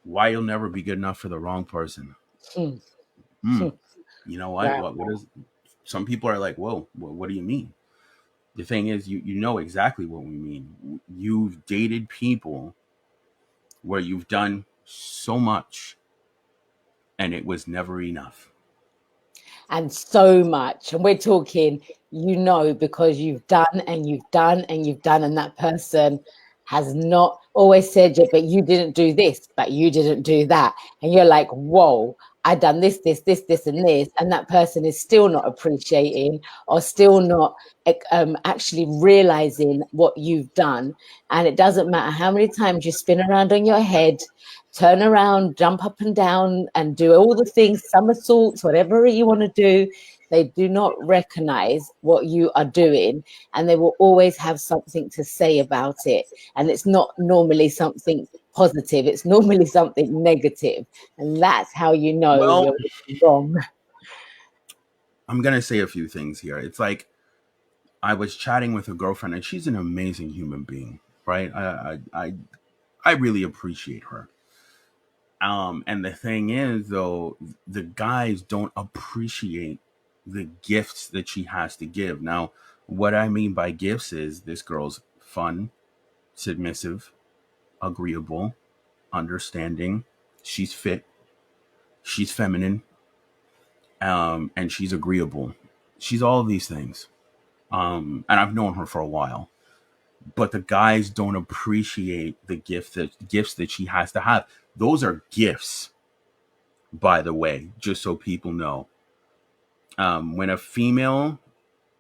Why you'll never be good enough for the wrong person. Hmm. Hmm. You know what? Wow. What is? Some people are like, whoa, what do you mean? The thing is, you know exactly what we mean. You've dated people where you've done so much and it was never enough. And so much. And we're talking, because you've done and you've done and you've done, and that person has not always said it, but you didn't do this, but you didn't do that. And you're like, whoa, I done this, and this. And that person is still not appreciating or still not actually realizing what you've done. And it doesn't matter how many times you spin around on your head, turn around, jump up and down, and do all the things, somersaults, whatever you want to do. They do not recognize what you are doing, and they will always have something to say about it. And it's not normally something positive, it's normally something negative. And that's how you know Well, you're wrong. I'm gonna say a few things here. It's like I was chatting with a girlfriend, and she's an amazing human being, right? I really appreciate her. And the thing is, though, the guys don't appreciate the gifts that she has to give. Now, what I mean by gifts is this girl's fun, submissive, agreeable, understanding. She's fit. She's feminine. And she's agreeable. She's all of these things. And I've known her for a while. But the guys don't appreciate the gifts that she has to have. Those are gifts, by the way, just so people know. When a female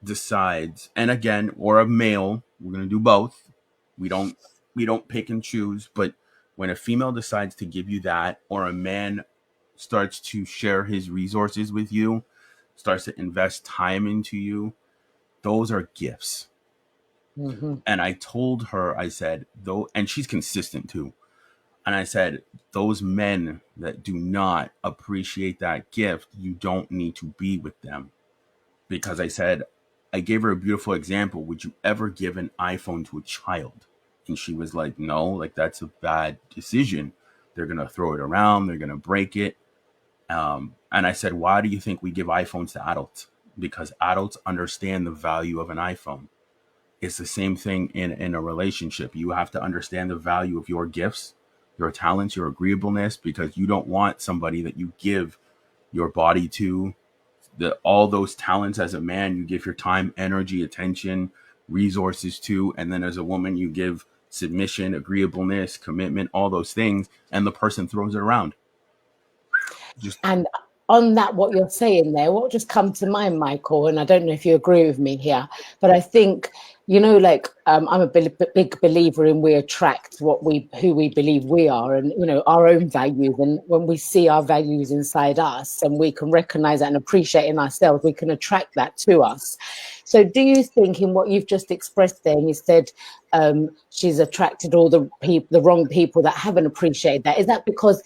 decides, and again, or a male, we're gonna do both. We don't we don't pick and choose, but when a female decides to give you that, or a man starts to share his resources with you, starts to invest time into you, those are gifts. Mm-hmm. And I told her, I said, though, and she's consistent too. And I said, those men that do not appreciate that gift, you don't need to be with them. Because I said, I gave her a beautiful example. Would you ever give an iPhone to a child? And she was like, no, like that's a bad decision. They're going to throw it around, they're going to break it. And I said, why do you think we give iPhones to adults? Because adults understand the value of an iPhone. It's the same thing in a relationship. You have to understand the value of your gifts, your talents, your agreeableness, because you don't want somebody that you give your body to, all those talents as a man, you give your time, energy, attention, resources to, and then as a woman, you give submission, agreeableness, commitment, all those things, and the person throws it around. Just And on that, what you're saying there, what just come to mind, Michael, and I don't know if you agree with me here, but I think, I'm a big believer in we attract who we believe we are, and, our own values. And when we see our values inside us and we can recognize that and appreciate in ourselves, we can attract that to us. So do you think in what you've just expressed there, and you said she's attracted all the wrong people that haven't appreciated that, is that because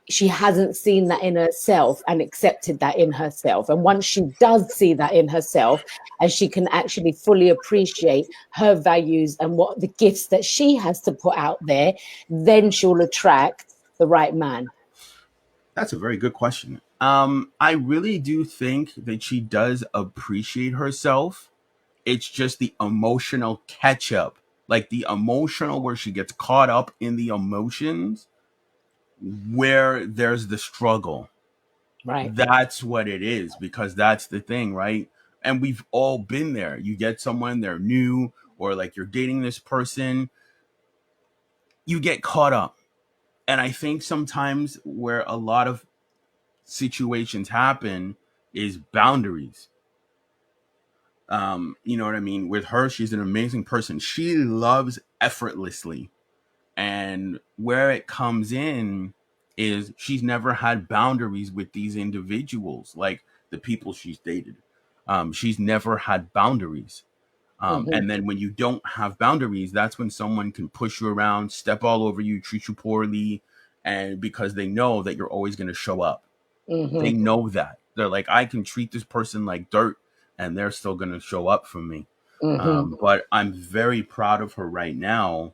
she hasn't seen that in herself and accepted that in herself? And once she does see that in herself, and she can actually fully appreciate her values and what the gifts that she has to put out there, then she'll attract the right man. that's a very good question. I really do think that she does appreciate herself. It's just the emotional catch up, like the emotional where she gets caught up in the emotions, where there's the struggle. Right. That's what it is, because that's the thing, right? And we've all been there. You get someone, they're new, or like you're dating this person, you get caught up. And I think sometimes where a lot of situations happen is boundaries. You know what I mean? With her, she's an amazing person. She loves effortlessly. And where it comes in is she's never had boundaries with these individuals, like the people she's dated. She's never had boundaries. Mm-hmm. And then when you don't have boundaries, that's when someone can push you around, step all over you, treat you poorly, and because they know that you're always going to show up. They Mm-hmm. know that. They're like, I can treat this person like dirt, and they're still going to show up for me. Mm-hmm. But I'm very proud of her right now,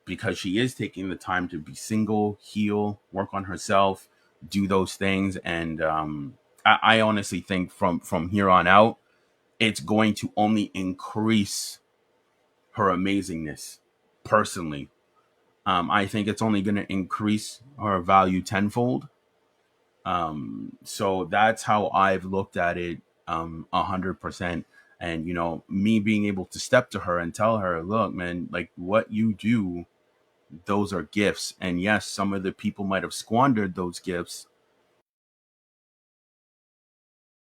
because she is taking the time to be single, heal, work on herself, do those things. And I honestly think from here on out, it's going to only increase her amazingness. Personally, I think it's only going to increase her value tenfold. So that's how I've looked at it, 100%. And me being able to step to her and tell her, look, man, like what you do, those are gifts. And yes, some of the people might have squandered those gifts,